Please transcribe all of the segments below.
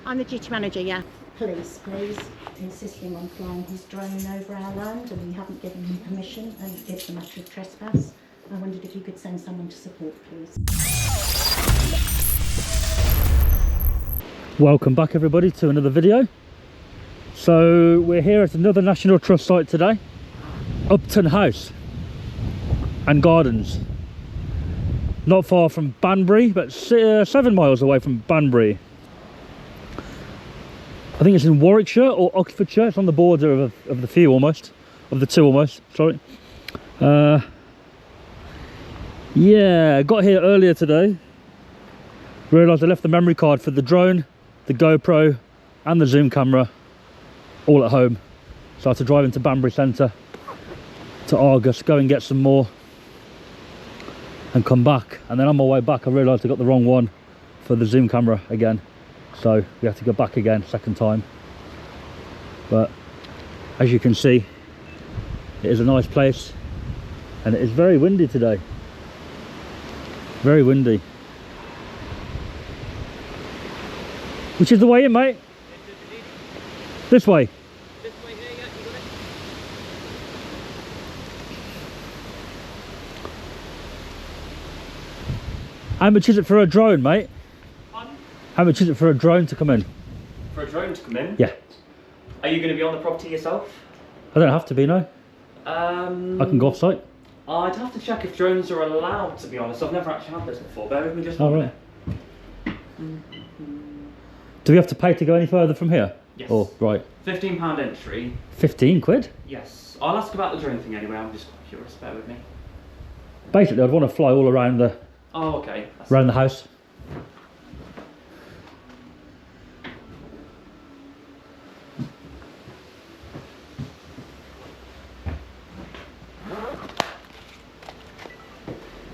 I'm the duty manager, yeah. Police, please. Insisting on flying his drone over our land and we haven't given him permission and it's a matter of trespass. I wondered if you could send someone to support, please. Welcome back everybody to another video. So we're here at another National Trust site today. Upton House and Gardens. Not far from Banbury, but 7 miles away from Banbury. I think it's in Warwickshire or Oxfordshire. It's on the border of the two almost, sorry. Yeah, I got here earlier today. Realised I left the memory card for the drone, the GoPro and the zoom camera all at home. So I had to drive into Banbury Centre to Argus, go and get some more and come back. And then on my way back I realised I got the wrong one for the zoom camera again. So we have to go back again, second time. But as you can see, it is a nice place and it is very windy today. Very windy. Which is the way in, mate? This way. This way here, yeah, you got it. How much is it for a drone, mate? Pardon? How much is it for a drone to come in? For a drone to come in? Yeah. Are you going to be on the property yourself? I don't have to be, no. I can go off site. I'd have to check if drones are allowed, to be honest. I've never actually had this before. Bear with me just Oh, one right. minute. Do we have to pay to go any further from here? Yes. Oh, right. £15 entry. 15 quid? Yes. I'll ask about the drone thing anyway. I'm just quite curious. Bear with me. Basically, I'd want to fly all around the Oh, okay. around the house.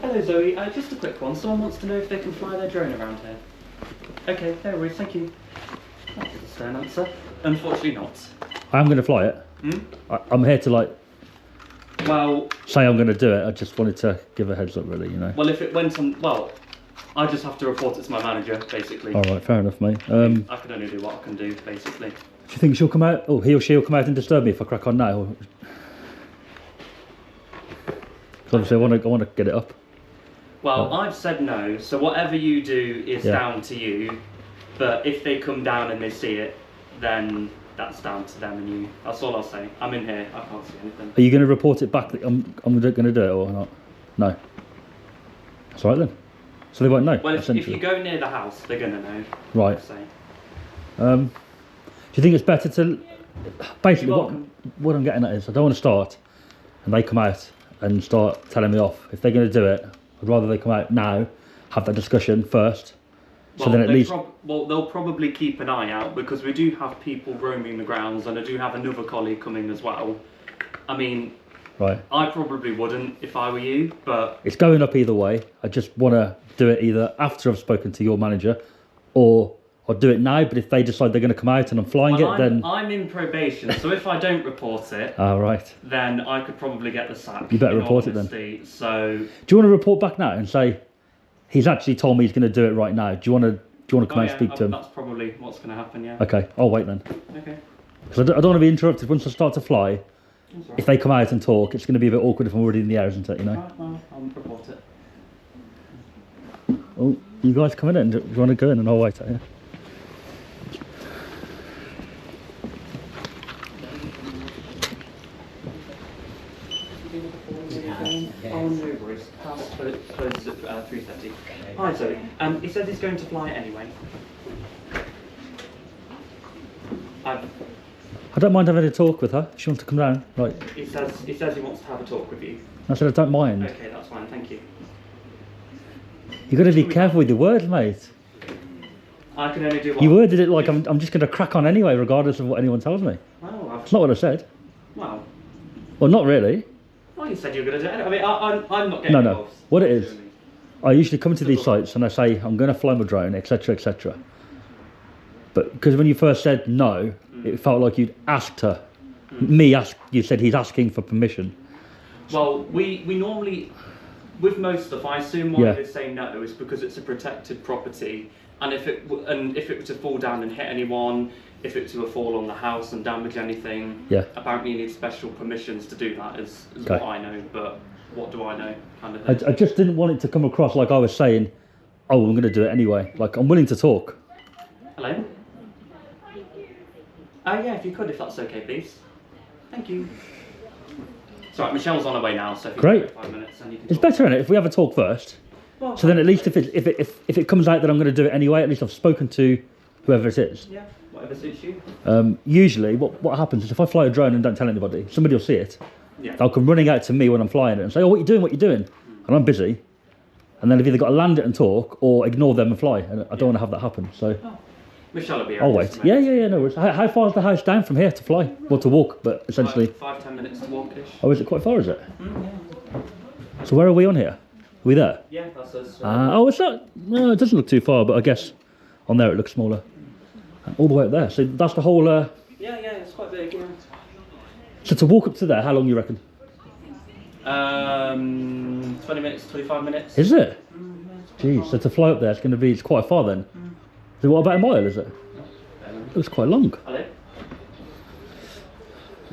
Hello, Zoe. Just a quick one. Someone wants to know if they can fly their drone around here. Okay, no worries. Thank you. That's a stern answer. Unfortunately not. I am going to fly it. I'm here to like Well, say I'm going to do it. I just wanted to give a heads up, really, you know. well, if it went on, well, I just have to report it to my manager, basically. All right, fair enough, mate. I can only do what I can do, basically. Do you think she'll come out? Oh, he or she will come out and disturb me if I crack on now? Or... 'Cause obviously, I want to get it up. Well, I've said no, so whatever you do is down to you. But if they come down and they see it, then that's down to them and you. That's all I'll say. I'm in here. I can't see anything. Are you going to report it back that I'm going to do it or not? No. That's all right then. So they won't know. Well, if you go near the house, they're going to know. Right. I'd say. Do you think it's better to basically what I'm getting at is I don't want to start and they come out and start telling me off. If they're going to do it, I'd rather they come out now, have that discussion first. So Well, then at least they'll probably keep an eye out because we do have people roaming the grounds, and I do have another colleague coming as well. I mean, right. I probably wouldn't if I were you, but It's going up either way. I just want to do it either after I've spoken to your manager, or I'll do it now. But if they decide they're going to come out and I'm flying well, it, then I'm in probation. So if I don't report it, right. then I could probably get the sack. You better in report it then. honesty. So Do you want to report back now and say he's actually told me he's going to do it right now? Do you want to come out and speak to him? That's probably what's going to happen. Yeah. Okay, I'll wait then. Okay. Because I don't want to be interrupted once I start to fly. That's all right. If they come out and talk, it's going to be a bit awkward if I'm already in the air, isn't it? You know. Right, well, I'll report it. Oh, you guys coming in? Do you want to go in and I'll wait out here? Oh, no worries. House closes at 3:30. Hi, Zoe. He says he's going to fly it anyway. I don't mind having a talk with her. If she wants to come down. Right. He says he wants to have a talk with you. I said I don't mind. Okay, that's fine. Thank you. You've got to be careful with your words, mate. I can only do what. You worded it like I'm just going to crack on anyway, regardless of what anyone tells me. Well, That's not what I said. well, Well, not really. well, you said you were going to do it. I mean, I'm not getting No. involved. What it is, I usually come to these sites and I say I'm going to fly my drone, etc., etc. But because when you first said no, it felt like you'd asked her. You said he's asking for permission. Well, we normally, with most stuff, I assume why they say no is because it's a protected property And if it were to fall down and hit anyone, if it were to fall on the house and damage anything, Yeah. apparently you need special permissions to do that. Is Okay. what I know, but what do I know? Kind of thing. I just didn't want it to come across like I was saying, oh, I'm going to do it anyway. Like, I'm willing to talk. Hello. Yeah, if you could, if that's okay, please. Thank you. It's alright, Michelle's on her way now, so if you Great. Wait 5 minutes, then you can. It's talk. better, isn't it, if we have a talk first? Well, So then at least if it comes out that I'm going to do it anyway, at least I've spoken to whoever it is. Yeah, whatever suits you. Usually, what happens is if I fly a drone and don't tell anybody, somebody will see it. Yeah. They'll come running out to me when I'm flying it and say, oh, what are you doing, what are you doing? And I'm busy. And then I've either got to land it and talk or ignore them and fly. And I don't want to have that happen, so Michelle will be here. I'll in wait. just a Yeah, minute. no worries. How far is the house down from here to fly? Well, to walk, but essentially... 5-10 minutes to walk-ish. Oh, is it quite far, is it? Yeah. So where are we on here? Are we there? Yeah, that's us. Oh, it's not... No, it doesn't look too far, but I guess on there it looks smaller. All the way up there. So that's the whole... Yeah, it's quite big, yeah. So to walk up to there, how long you reckon? 20 minutes, 25 minutes. Is it? Jeez, so to fly up there, it's quite far then. So what about a mile, is it? It looks quite long. Hello?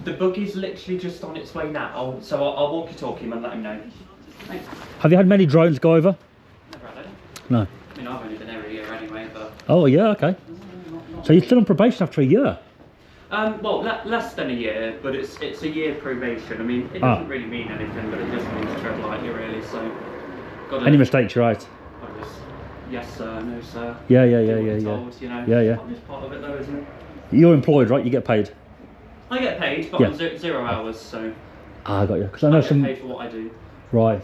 The buggy's literally just on its way now, so I'll walkie-talkie him and let him know. Thanks. Have you had many drones go over? Never had it. No. I mean, I've only been here a year anyway, but... Oh, yeah, okay. So you're still on probation after a year? Well, less than a year, but it's a year probation. I mean, it doesn't really mean anything, but it just means tread lightly, really, so... Any mistakes, you're out? Yes, sir, no, sir. Yeah. Told, you know. Yeah. It's part of it, though, isn't it? You're employed, right? You get paid? I get paid, but Yeah. I'm 0 hours, so... Ah, I got you. Because I know I get some... paid for what I do. Right.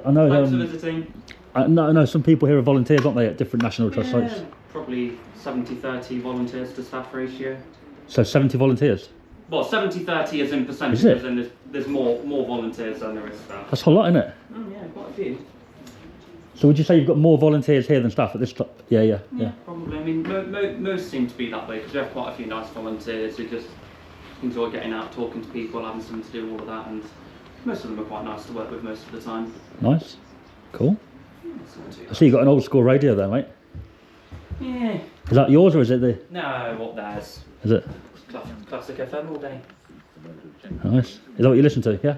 I know... Thanks for visiting. I know some people here are volunteers, aren't they, at different National Trust sites? Probably 70-30 volunteers to staff ratio. So 70 volunteers? Well, 70-30 is in percentage, Is it? as in there's more volunteers than there is staff. That's a lot, isn't it? Yeah, quite a few. So would you say you've got more volunteers here than staff at this time? Yeah. Probably. I mean, most seem to be that way because we have quite a few nice volunteers who just enjoy getting out, talking to people, having something to do all of that, and most of them are quite nice to work with most of the time. Nice. Cool. It's not too I bad. see you've got an old school radio there, mate. Yeah. Is that yours or is it the... No, what theirs? Is it? Classic FM all day. Nice. Is that what you listen to, yeah?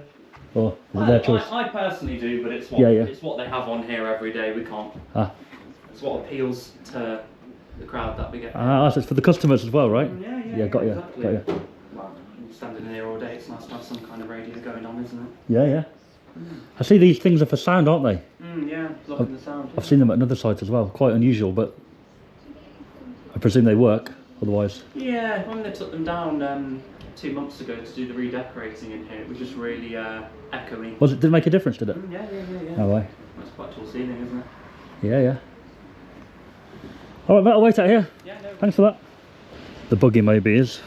Or is it their choice? I personally do, but it's what Yeah. it's what they have on here every day. We can't. Ah. It's what appeals to the crowd that we get. So it's for the customers as well, right? Yeah, got you. exactly. Got you. Well, standing in here all day, it's nice to have some kind of radio going on, isn't it? Yeah. I see these things are for sound, aren't they? Yeah, blocking the sound. I've seen them at another site as well. Quite unusual, but I presume they work. Otherwise, Yeah, when they took them down 2 months ago to do the redecorating in here, it was just really echoey. did it make a difference? Did it? Yeah. No way. That's quite a tall ceiling, isn't it? Yeah. All right, mate. I'll wait out here. Yeah, no. Thanks for that. The buggy maybe is.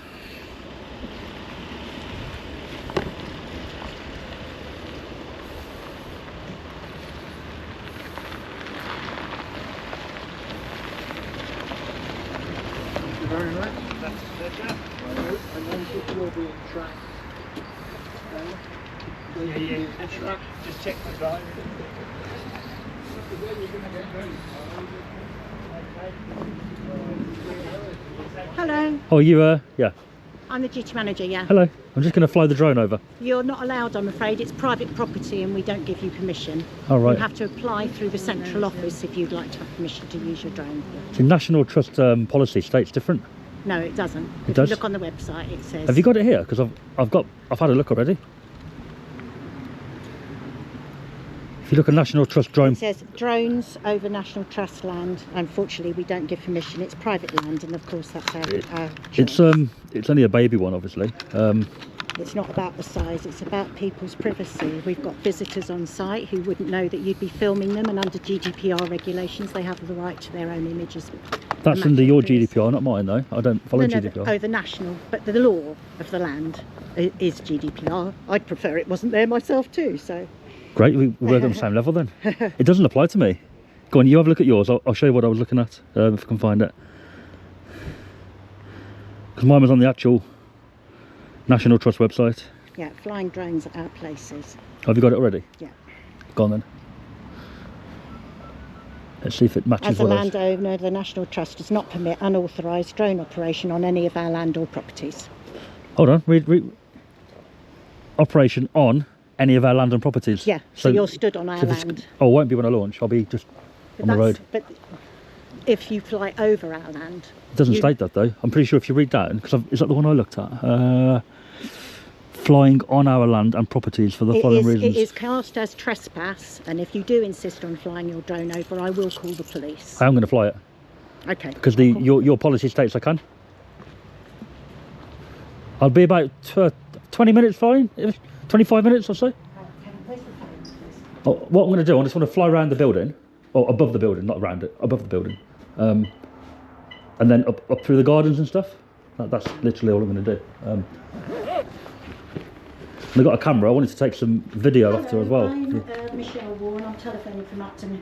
Very much. That's a pleasure. I know that you're being tracked. Yeah. That's right. Just check the drive. Hello, Oh, you, yeah. I'm the duty manager, yeah. Hello. I'm just going to fly the drone over. You're not allowed, I'm afraid. It's private property and we don't give you permission. All right. You have to apply through the central office if you'd like to have permission to use your drone. The National Trust policy states different. No, it doesn't. If does? you look on the website, it says... Have you got it here? Because I've had a look already. If you look at National Trust drone... It says drones over National Trust land. Unfortunately, we don't give permission. It's private land, and of course that's our It's choice. it's only a baby one, obviously. It's not about the size, it's about people's privacy. We've got visitors on site who wouldn't know that you'd be filming them, and under GDPR regulations, they have the right to their own images. That's under your GDPR, not mine though. I don't follow No, GDPR. the national, but the law of the land is GDPR. I'd prefer it wasn't there myself too, so. Great, we work on the same level then. It doesn't apply to me. Go on, you have a look at yours. I'll show you what I was looking at, if I can find it. Because mine was on the actual National Trust website. Yeah, flying drones at our places. Have you got it already? Yeah. Go on then. Let's see if it matches As a what else. landowner, the National Trust does not permit unauthorised drone operation on any of our land or properties. Hold on, read. Operation on any of our land and properties. Yeah, so you're stood on our so if it's- land. Oh, it won't be when I launch. I'll be just But on the road. But if you fly over our land... It doesn't you- state that though. I'm pretty sure if you read that, because is that the one I looked at? Flying on our land and properties for the following reasons. It is classed as trespass, and if you do insist on flying your drone over, I will call the police. I am going to fly it Okay. because your policy states I can. I'll be about 20 minutes flying, 25 minutes or so. Can you place the phone, please? Oh, what I'm going to do, I just want to fly around the building, or above the building, not around it, above the building, and then up through the gardens and stuff. That's literally all I'm going to do. And I've got a camera. I wanted to take some video after as well. I'm Michelle Warren. I'm telephoning from Upton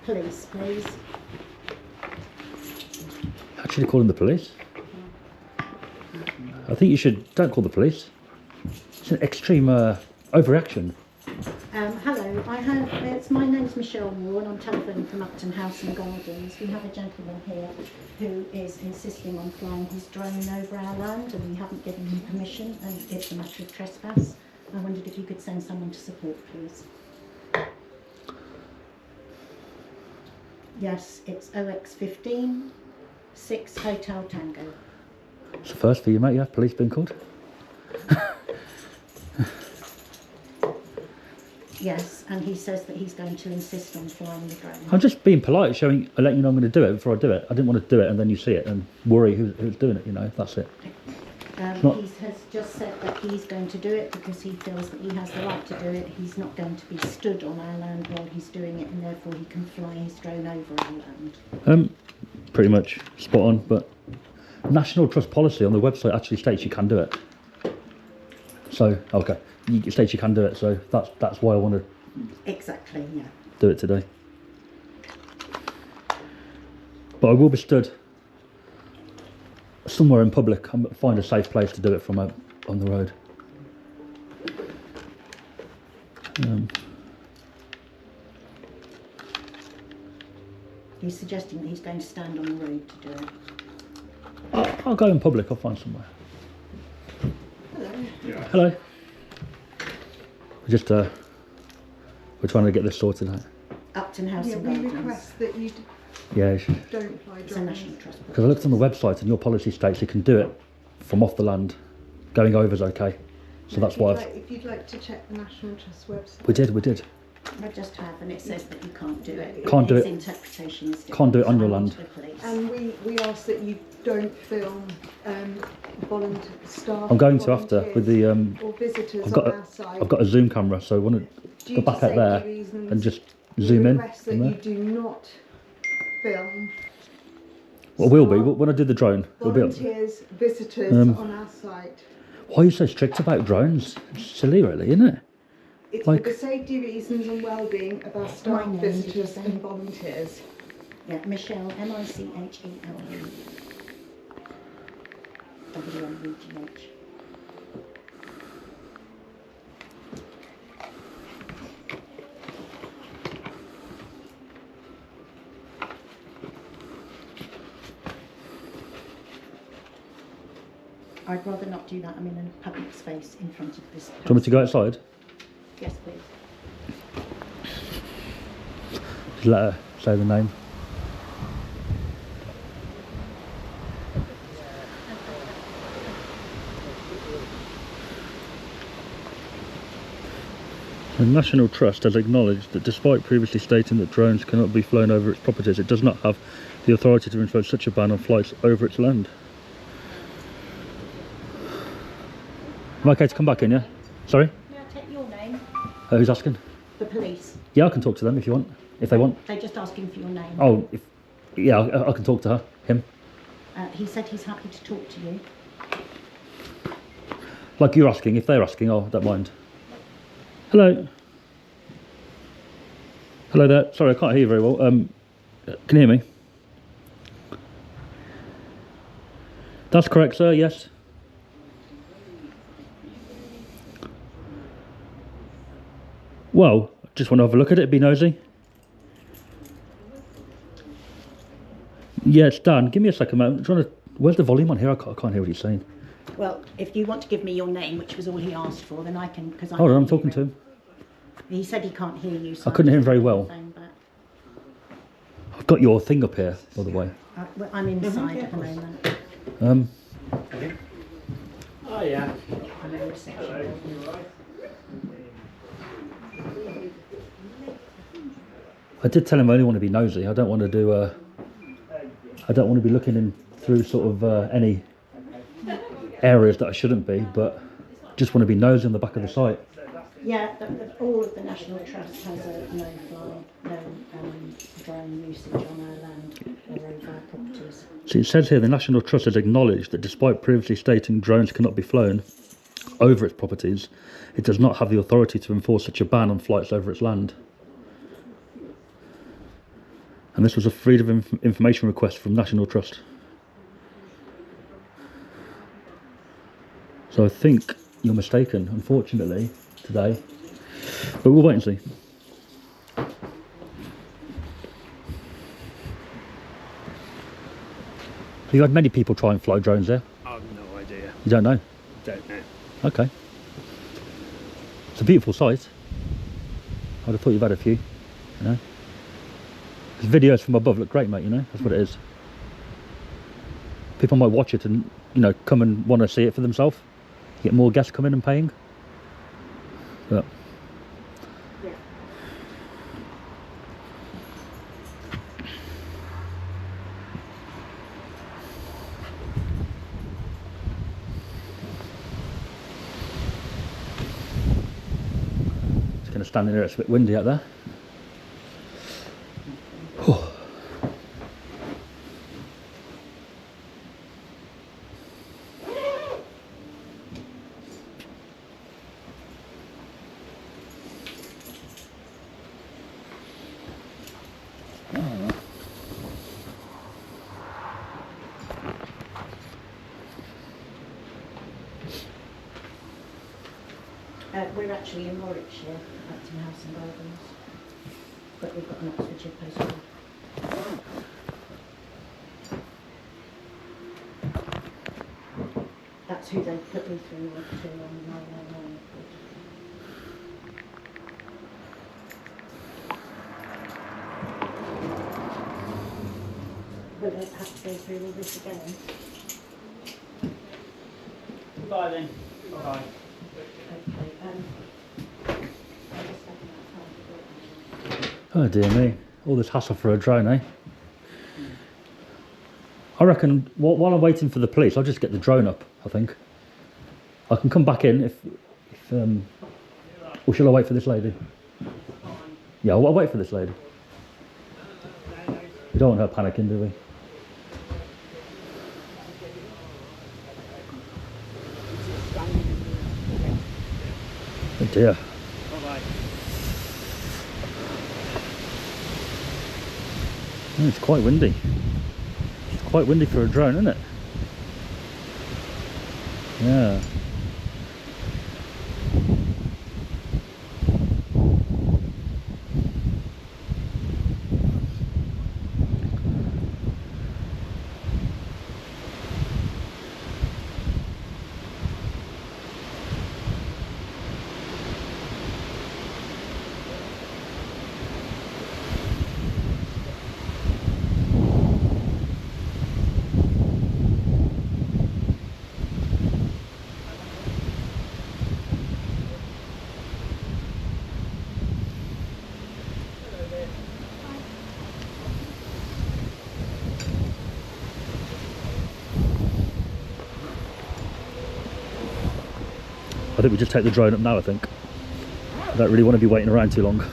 Police, please. Actually, calling the police. I think you don't call the police. It's an extreme overreaction. Hello, my name's Michelle Warren. I'm telephoning from Upton House and Gardens. We have a gentleman here who is insisting on flying his drone over our land, and we haven't given him permission, and it's a matter of trespass. I wondered if you could send someone to support, please. Yes, it's OX15 6 Hotel Tango. It's the first for you, mate. Yeah, police been called. Yes, and he says that he's going to insist on flying the drone. I'm just being polite, letting you know I'm going to do it before I do it. I didn't want to do it and then you see it and worry who's doing it. You know, that's it. not- He has just said that he's going to do it because he feels that he has the right to do it. He's not going to be stood on our land while he's doing it, and therefore he can fly his drone over our land. Pretty much spot on. But National Trust policy on the website actually states you can do it. So okay, it states you can do it. So that's why I want to Exactly, yeah. do it today. But I will be stood somewhere in public. I'm find a safe place to do it from on the road. He's suggesting that he's going to stand on the road to do it. I'll go in public. I'll find somewhere. Hello. Hello. We're trying to get this sorted out. Upton House Yeah, and we Gardens. request that you Yeah, don't fly It's a drones. National Trust. because I looked on the website and your policy states you can do it from off the land. Going over is okay. So that's why If you'd like to check the National Trust website. we did. I just have, and it says that you can't do it. Can't do His it. interpretation is Can't do it on different, your so I land. went to the police. And we ask that you don't film staff. I'm going to after with the or visitors I've got on a- our site. I've got a zoom camera, so I want to Due go to back out there safety reasons, and just we zoom in request that from you there. do not film Well, will be when I do the drone. It'll be up. volunteers, visitors on our site. Why are you so strict about drones? It's silly, really, isn't it? It's Like- for the safety reasons and well-being of our staff, My name, did you visitors say? and volunteers. Yeah, Michelle, Michelle. WMVGH. I'd rather not do that. I'm in a public space in front of this. Do you want me to go outside? Yes, please. Just let her say the name. The National Trust has acknowledged that despite previously stating that drones cannot be flown over its properties, it does not have the authority to impose such a ban on flights over its land. Am I okay to come back in, yeah? Sorry? May I take your name? Who's asking? The police. Yeah, I can talk to them if you want. If they want. They're just asking for your name. Oh, yeah, I can talk to her. Him. He said he's happy to talk to you. Like you're asking, if they're asking, I don't mind. Hello. Hello there. Sorry, I can't hear you very well. Can you hear me? That's correct, sir, yes. Well, just want to have a look at it, be nosy. Yeah, it's done. Give me a second, mate. I'm trying to... Where's the volume on here? I can't hear what he's saying. Well, if you want to give me your name, which was all he asked for, then I can... Cause Hold on, I'm talking to him. He said he can't hear you, so I couldn't hear him very well. phone back. I've got your thing up here, by the way. Well, I'm inside at the moment. Oh yeah. I'm in reception. I did tell him I only want to be nosy. I don't want to do I don't want to be looking in through sort of any areas that I shouldn't be, but just want to be nosy on the back of the site. Yeah, all of the National Trust has a no-fly, no drone usage on our land or over our properties. See, it says here the National Trust has acknowledged that despite previously stating drones cannot be flown over its properties, it does not have the authority to enforce such a ban on flights over its land. And this was a freedom of information request from National Trust. So I think you're mistaken, unfortunately, today. But we'll wait and see. Have you had many people try and fly drones there? I've no idea. You don't know? Don't know. Okay. It's a beautiful site. I'd have thought you've had a few, you know. Because videos from above look great, mate, you know. That's what it is. People might watch it and, you know, come and want to see it for themselves. Get more guests coming and paying. But Yeah. just going to stand in there, it's a bit windy out there. Whew. We're actually in Warwickshire, Upton House and Gardens, but we've got an Oxfordshire postcode. That's who they put me through to on 999. Will they have to go through all this again? Bye then. Bye. Hopefully. I'll just have that time. Oh dear me, all this hassle for a drone, eh? I reckon while I'm waiting for the police, I'll just get the drone up, I think. I can come back in if or shall I wait for this lady? Yeah, I'll wait for this lady. We don't want her panicking, do we? Oh dear. Bye-bye. Oh, it's quite windy. It's quite windy for a drone, isn't it? Yeah. I think we just take the drone up now, I think. I don't really want to be waiting around too long.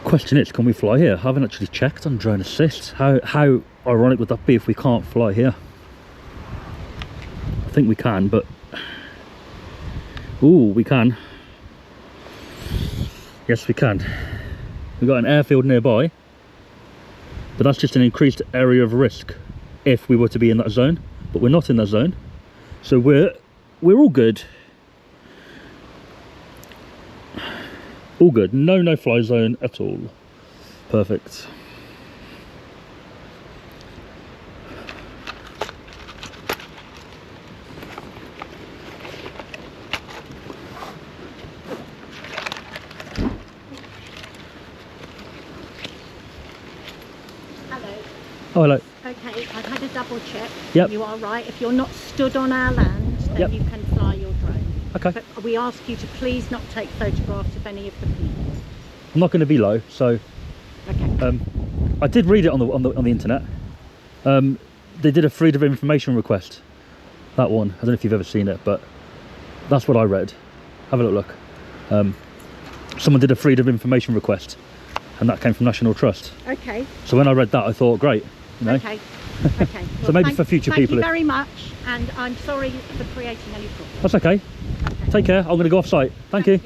Question is, can we fly here? I haven't actually checked on drone assist. How ironic would that be if we can't fly here? I think we can, but... Ooh, we can. Yes, we can. We've got an airfield nearby. But that's just an increased area of risk if we were to be in that zone. But we're not in that zone. So we're all good. All good. No no-fly zone at all. Perfect. Hello. Oh, hello. Okay, I've had a double check. Yep. You are right. If you're not stood on our land, then Yep. you can fly your drone. Okay. But we ask you to please not take photographs of any of the people. I'm not going to be low, so Okay. I did read it on the internet. They did a freedom of information request. That one. I don't know if you've ever seen it, but that's what I read. Have a look. Someone did a freedom of information request, and that came from National Trust. Okay. So when I read that, I thought, great, you know. Okay. Okay. So maybe for future thank people you if- very much, and I'm sorry for creating any problems. That's okay. Okay. Take care. I'm going to go off site. Thank you.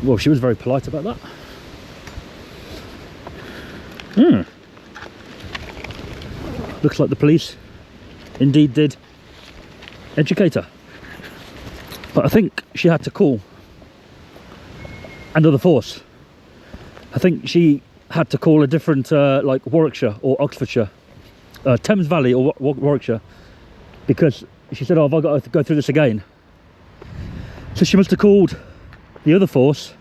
Well, she was very polite about that. Looks like the police indeed did educate her. But I think she had to call another force. I think she had to call a different, like Warwickshire or Oxfordshire, Thames Valley or Warwickshire, because she said, oh, have I got to go through this again? So she must have called the other force,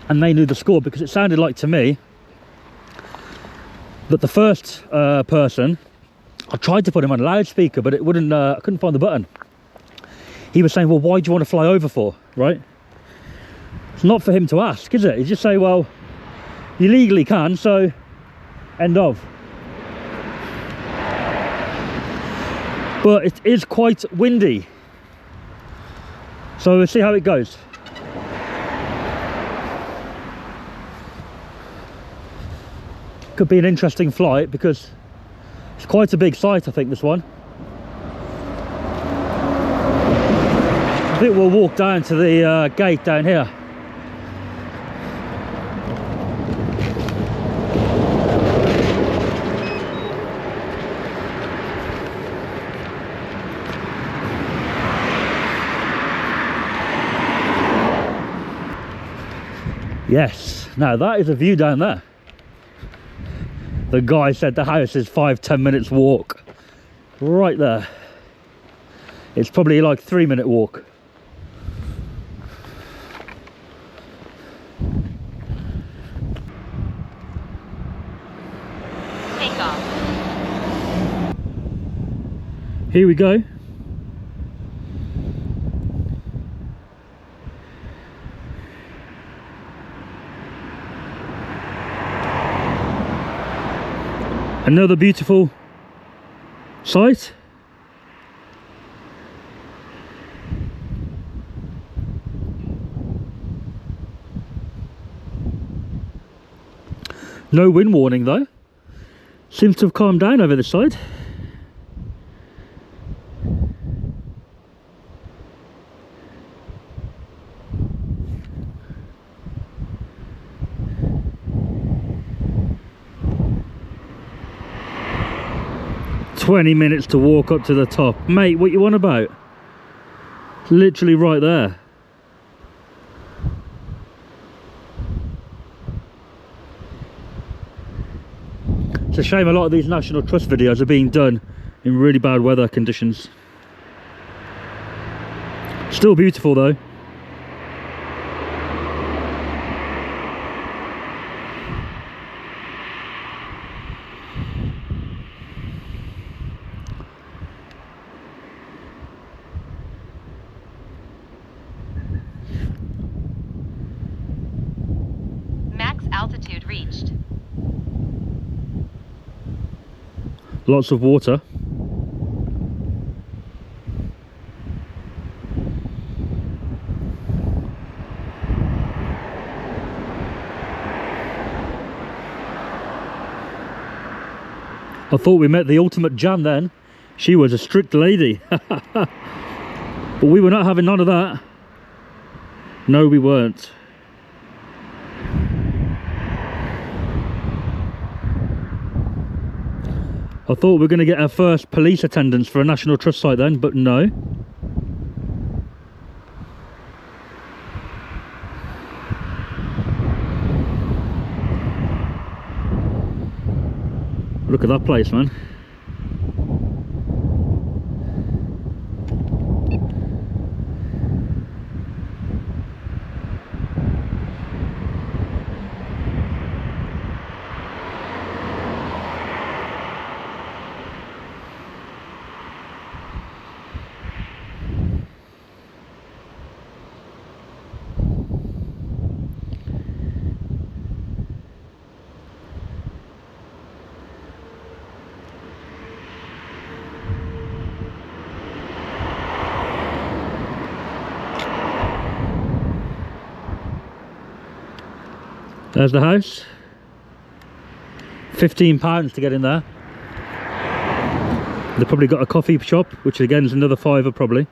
and they knew the score, because it sounded like to me that the first person, I tried to put him on a loudspeaker, but it wouldn't, I couldn't find the button. He was saying, well, why do you want to fly over for, right? It's not for him to ask, is it? He'd just say, well, you legally can, so end of. But it is quite windy, so we'll see how it goes. Could be an interesting flight, because it's quite a big site, I think, this one. I think we'll walk down to the gate down here. Yes, now that is a view down there. The guy said the house is 5-10 minutes walk. Right there. It's probably like 3-minute walk. Take off. Here we go. Another beautiful site. No wind warning though. Seems to have calmed down over this side. "20 minutes to walk up to the top." Mate, what you on about? It's literally right there. It's a shame a lot of these National Trust videos are being done in really bad weather conditions. Still beautiful though. Max altitude reached. Lots of water. I thought we met the ultimate Jan then. She was a strict lady. But we were not having none of that. No, we weren't. I thought we were going to get our first police attendance for a National Trust site then, but no. Look at that place, man. There's the house. £15 to get in there. They've probably got a coffee shop, which again is another £5 probably.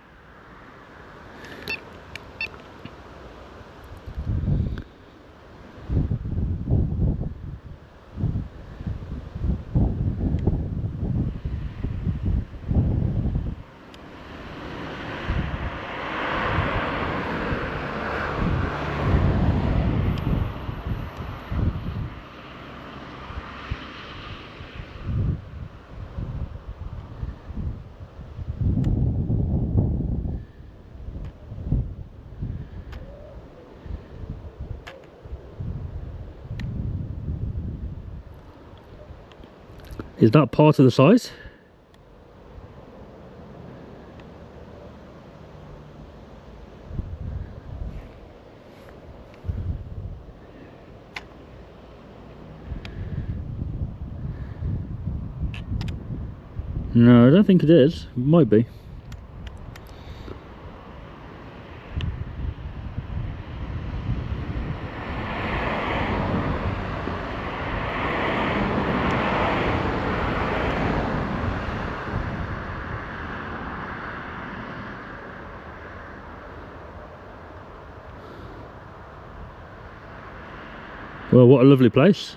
Is that part of the size? No, I don't think it is. It might be. Well, what a lovely place.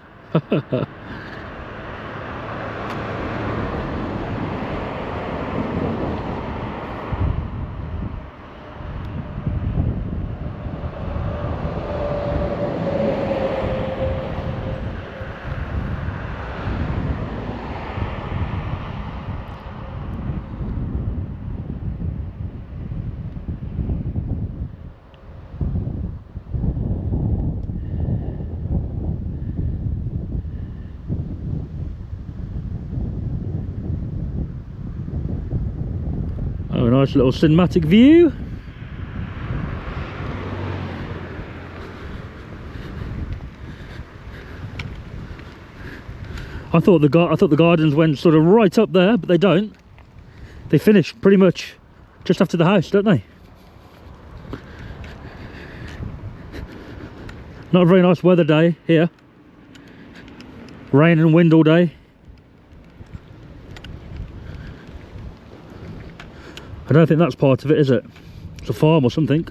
Oh, a nice little cinematic view. I thought the gardens went sort of right up there, but they don't. They finish pretty much just after the house, don't they? Not a very nice weather day here. Rain and wind all day. I don't think that's part of it, is it? It's a farm or something.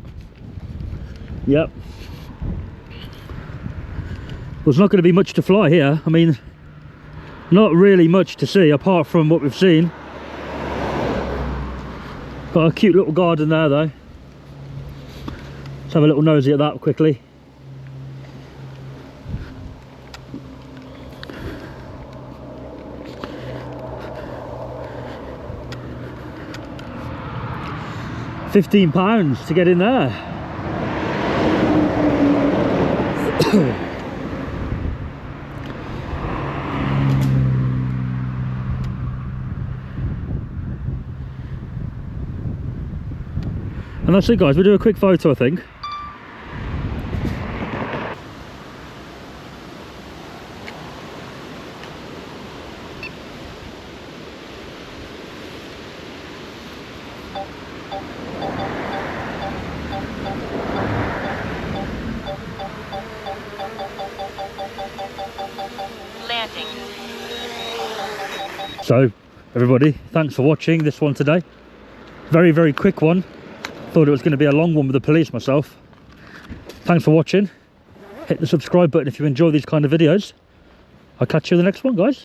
Yep. There's not going to be much to fly here. I mean, not really much to see apart from what we've seen. Got a cute little garden there though. Let's have a little nosy at that quickly. £15 to get in there. And that's it, guys. We'll do a quick photo, I think. Landing. So, everybody, thanks for watching this one today. Very, very quick one. Thought it was going to be a long one with the police myself. Thanks for watching. Hit the subscribe button if you enjoy these kind of videos. I'll catch you in the next one, guys.